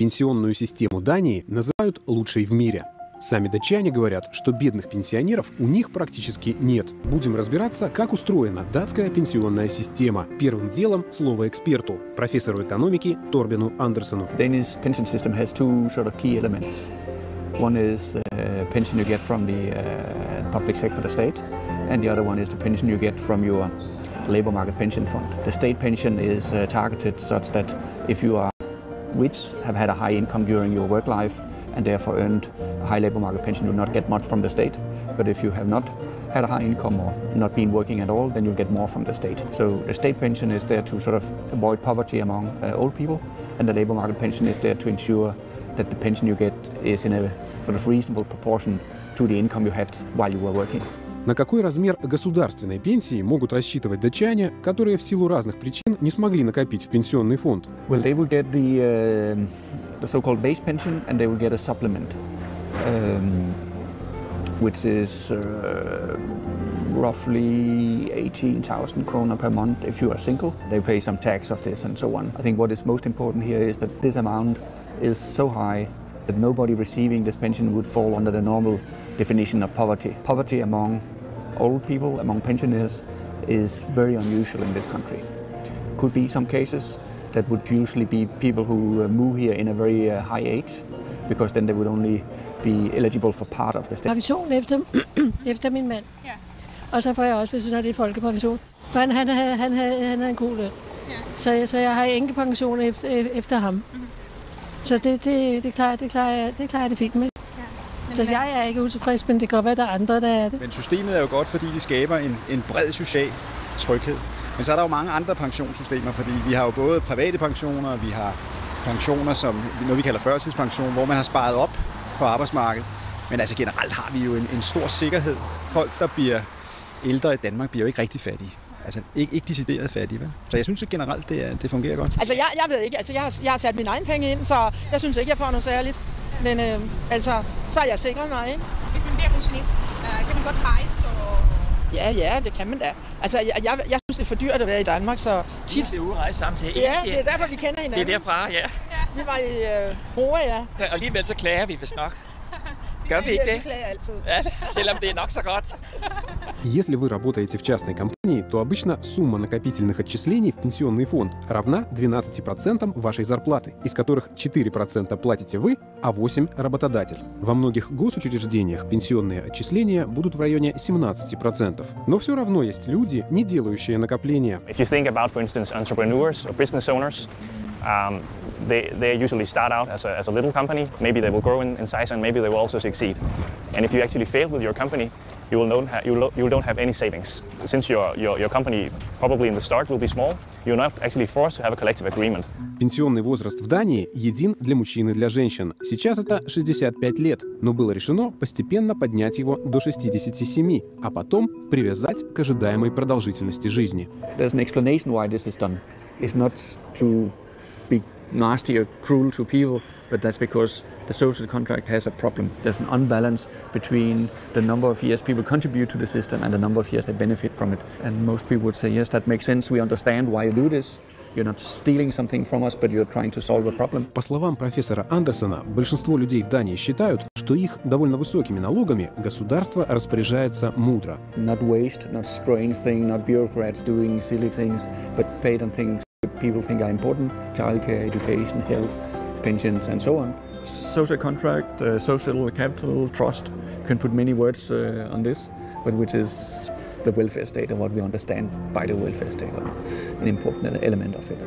Пенсионную систему Дании называют лучшей в мире. Сами датчане говорят, что бедных пенсионеров у них практически нет. Будем разбираться, как устроена датская пенсионная система. Первым делом слово эксперту, профессору экономики Торбену Андерсону. Danish pension system has two sort of key elements. One is the pension you get from the public sector, the state, and the other one is the pension you get from your labor market pension fund. The state pension is targeted such that if you are rich, have had a high income during your work life, and therefore earned a high labor market pension, you will not get much from the state. But if you have not had a high income or not been working at all, then you'll get more from the state. So the state pension is there to sort of avoid poverty among old people, and the labor market pension is there to ensure that the pension you get is in a sort of reasonable proportion to the income you had while you were working. На какой размер государственной пенсии могут рассчитывать датчане, которые в силу разных причин не смогли накопить в пенсионный фонд? Well, they will get the so-called base pension, and they will get a supplement, which is roughly 18,000 krona per month if you are single. They pay some tax of this and so on. I think what is most important here is that this amount is so high that nobody receiving this pension would fall under the normal definition of poverty. Poverty among old people, among pensioners, is very unusual in this country. Could be some cases that would usually be people who move here in a very high age, because then they would only be eligible for part of the state. Pension efter min mand. Ja. Og så får jeg også, hvis det er det folkepension. For han havde en god løn. Ja. Så jeg har enkepension efter ham. Mm-hmm. Så det klarer jeg det fint med. Så jeg er ikke utilfreds, men det kan godt være, at der er andre, der er det. Men systemet er jo godt, fordi det skaber en bred social tryghed. Men så er der jo mange andre pensionssystemer, fordi vi har jo både private pensioner, vi har pensioner som noget, vi kalder førtidspension, hvor man har sparet op på arbejdsmarkedet. Men altså generelt har vi jo en stor sikkerhed. Folk, der bliver ældre i Danmark, bliver jo ikke rigtig fattige. Altså ikke decideret fattige, vel? Så jeg synes generelt, det fungerer godt. Altså jeg ved ikke, altså jeg har sat mine egne penge ind, så jeg synes ikke, jeg får noget særligt. Men altså, så er jeg sikker, nej, ikke? Hvis man bliver pensionist, kan man godt rejse og... Ja, det kan man da. Altså, jeg synes, det er for dyrt at være i Danmark, så tit... Vi er ude at rejse samtidig. Ja, det er derfor, vi kender hinanden. Det er derfra, ja. Vi var i Råa, ja. Og alligevel så klager vi vist nok. Gør vi ikke det? Vi klager altid. Ja, selvom det er nok så godt. Если вы работаете в частной компании, то обычно сумма накопительных отчислений в пенсионный фонд равна 12% вашей зарплаты, из которых 4% платите вы, а 8% – работодатель. Во многих госучреждениях пенсионные отчисления будут в районе 17%. Но все равно есть люди, не делающие накопления. If you think about, for instance, entrepreneurs or business owners, they usually start out as a little company. Maybe they will grow in size, and maybe they will also succeed. And if you actually fail with your company, you don't have any savings. Since your company probably in the start will be small, you're not actually forced to have a collective agreement. Пенсионный возраст в Дании един для мужчин и для женщин. Сейчас это 65 лет, но было решено постепенно поднять его до 67, а потом привязать к ожидаемой продолжительности жизни. There's an explanation why this is done. It's not to be nasty or cruel to people, but that's because the social contract has a problem. There's an unbalance between the number of years people contribute to the system and the number of years they benefit from it. And most people would say, yes, that makes sense. We understand why you do this. You're not stealing something from us, but you're trying to solve a problem. По словам профессора Андерсона, большинство людей в Дании считают, что их довольно высокими налогами государство распоряжается мудро. Not waste, not strange thing, not bureaucrats doing silly things, but paid on things people think are important: childcare, education, health, pensions, and so on. Social contract, social capital, trust, can put many words on this, but which is the welfare state and what we understand by the welfare state, an important element of it.